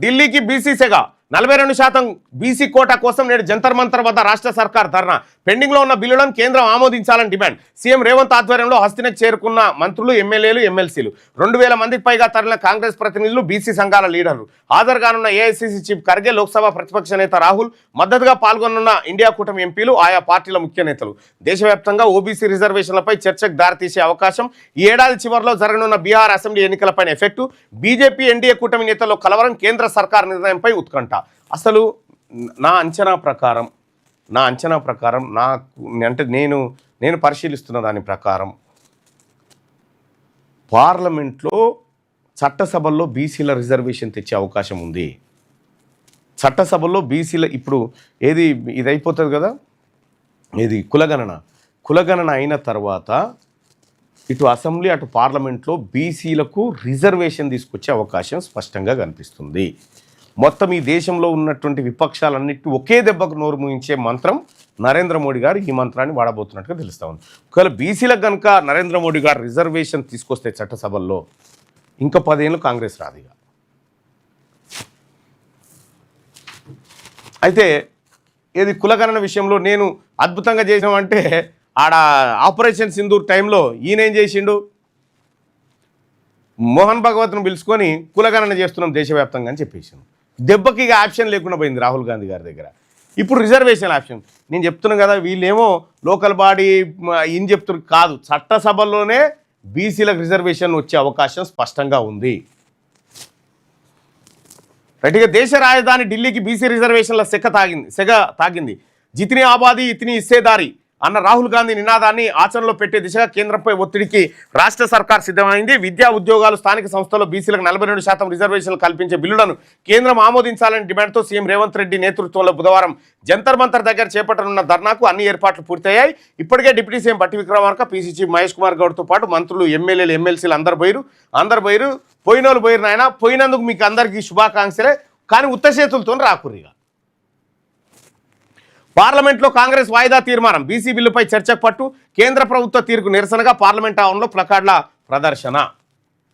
ఢిల్లీకి బీసీ సెగ 42% BC quota కోసం నేడు జంతర్ మంతర్ వద్ద రాష్ట్ర సర్కార్ ధర్నా. పెండింగ్లో ఉన్న బిల్లులను కేంద్రం ఆమోదించాలని డిమాండ్. సీఎం రేవంత్ ఆధ్వర్యంలో హస్తినకు చేరుకున్న మంత్రులు, ఎమ్మెల్యేలు, ఎమ్మెల్సీలు. 2000 మందికి పైగా తరలిన కాంగ్రెస్ ప్రతినిధులు, బీసీ సంఘాల లీడర్లు. హాజరుగానున్న ఏఐసీసీ చీఫ్ ఖర్గే, లోక్సభ ప్రతిపక్ష నేత రాహుల్, మద్దతుగా పాల్గొనున్న ఇండియా కూటమి ఎంపీలు, ఆయా పార్టీల ముఖ్య నేతలు. దేశవ్యాప్తంగా ఓబీసీ రిజర్వేషన్లపై చర్చకు దారితీసే అవకాశం. ఈ ఏడాది చివరిలో జరగనున్న బీహార్ అసెంబ్లీ ఎన్నికలపై ఎఫెక్టు. బీజేపీ, ఎన్డీఏ కూటమి నేతల్లో కలవరం. కేంద్ర సర్కార్ నిర్ణయంపై ఉత్కంఠ. అసలు నా అంచనా ప్రకారం అంటే నేను పరిశీలిస్తున్న దాని ప్రకారం పార్లమెంట్లో చట్టసభల్లో బీసీల రిజర్వేషన్ తెచ్చే అవకాశం ఉంది. చట్టసభల్లో బీసీల ఇప్పుడు ఇది అయిపోతుంది కదా, కులగణన అయిన తర్వాత ఇటు అసెంబ్లీ అటు పార్లమెంట్లో బీసీలకు రిజర్వేషన్ తీసుకొచ్చే అవకాశం స్పష్టంగా కనిపిస్తుంది. మొత్తం ఈ దేశంలో ఉన్నటువంటి విపక్షాలన్నిటి ఒకే దెబ్బకు నోరు మూయించే మంత్రం నరేంద్ర మోడీ గారు ఈ మంత్రాన్ని వాడబోతున్నట్టుగా తెలుస్తూ ఉంది. ఒకవేళ బీసీలకు కనుక నరేంద్ర మోడీ గారు రిజర్వేషన్ తీసుకొస్తే చట్టసభల్లో ఇంకా 10 ఏళ్ళు కాంగ్రెస్ రాదు. ఇక అయితే కులగణన విషయంలో నేను అద్భుతంగా చేసామంటే ఆడ ఆపరేషన్ సింధూర్ టైంలో ఈయనేం చేసిండు, మోహన్ భగవత్ను పిలుచుకొని కులగణన చేస్తున్నాం దేశవ్యాప్తంగా అని చెప్పేసాను. దెబ్బకి ఇక ఆప్షన్ లేకుండా పోయింది రాహుల్ గాంధీ గారి దగ్గర. ఇప్పుడు రిజర్వేషన్ ఆప్షన్. నేను చెప్తున్నాను కదా, వీళ్ళేమో లోకల్ బాడీ ఏం చెప్తున్నారు కాదు, చట్టసభల్లోనే బీసీలకు రిజర్వేషన్ వచ్చే అవకాశం స్పష్టంగా ఉంది. రైట్గా దేశ రాజధాని ఢిల్లీకి బీసీ రిజర్వేషన్ల సెగ తాగింది. జితిని ఆబాదీ ఇతిని ఇస్సేదారి అన్న రాహుల్ గాంధీ నినాదాన్ని ఆచరణలో పెట్టే దిశగా కేంద్రంపై ఒత్తిడికి రాష్ట్ర సర్కార్ సిద్ధమైంది. విద్యా, ఉద్యోగాలు, స్థానిక సంస్థల్లో బీసీలకు 42% రిజర్వేషన్లు కల్పించే బిల్లులను కేంద్రం ఆమోదించాలని డిమాండ్తో సీఎం రేవంత్ రెడ్డి నేతృత్వంలో బుధవారం జంతర్ మంతర్ దగ్గర చేపట్టనున్న ధర్నాకు అన్ని ఏర్పాట్లు పూర్తయ్యాయి. ఇప్పటికే డిప్యూటీ సీఎం బట్టి విక్రమార్క, పీసీ చీఫ్ మహేష్ కుమార్ గౌడ్తో పాటు మంత్రులు, ఎమ్మెల్యేలు, ఎమ్మెల్సీలు అందరు పోయిరు. పోయినోళ్ళు పోయిరు నాయన. పోయినందుకు మీకు అందరికీ శుభాకాంక్షలే, కానీ ఉత్త చేతులతో రాకుర్రిగా. పార్లమెంట్లో కాంగ్రెస్ వాయిదా తీర్మానం. బీసీ బిల్లుపై చర్చకు పట్టు. కేంద్ర ప్రభుత్వ తీరుకు నిరసనగా పార్లమెంట్ ఆవరణలో ప్లకార్డుల ప్రదర్శన.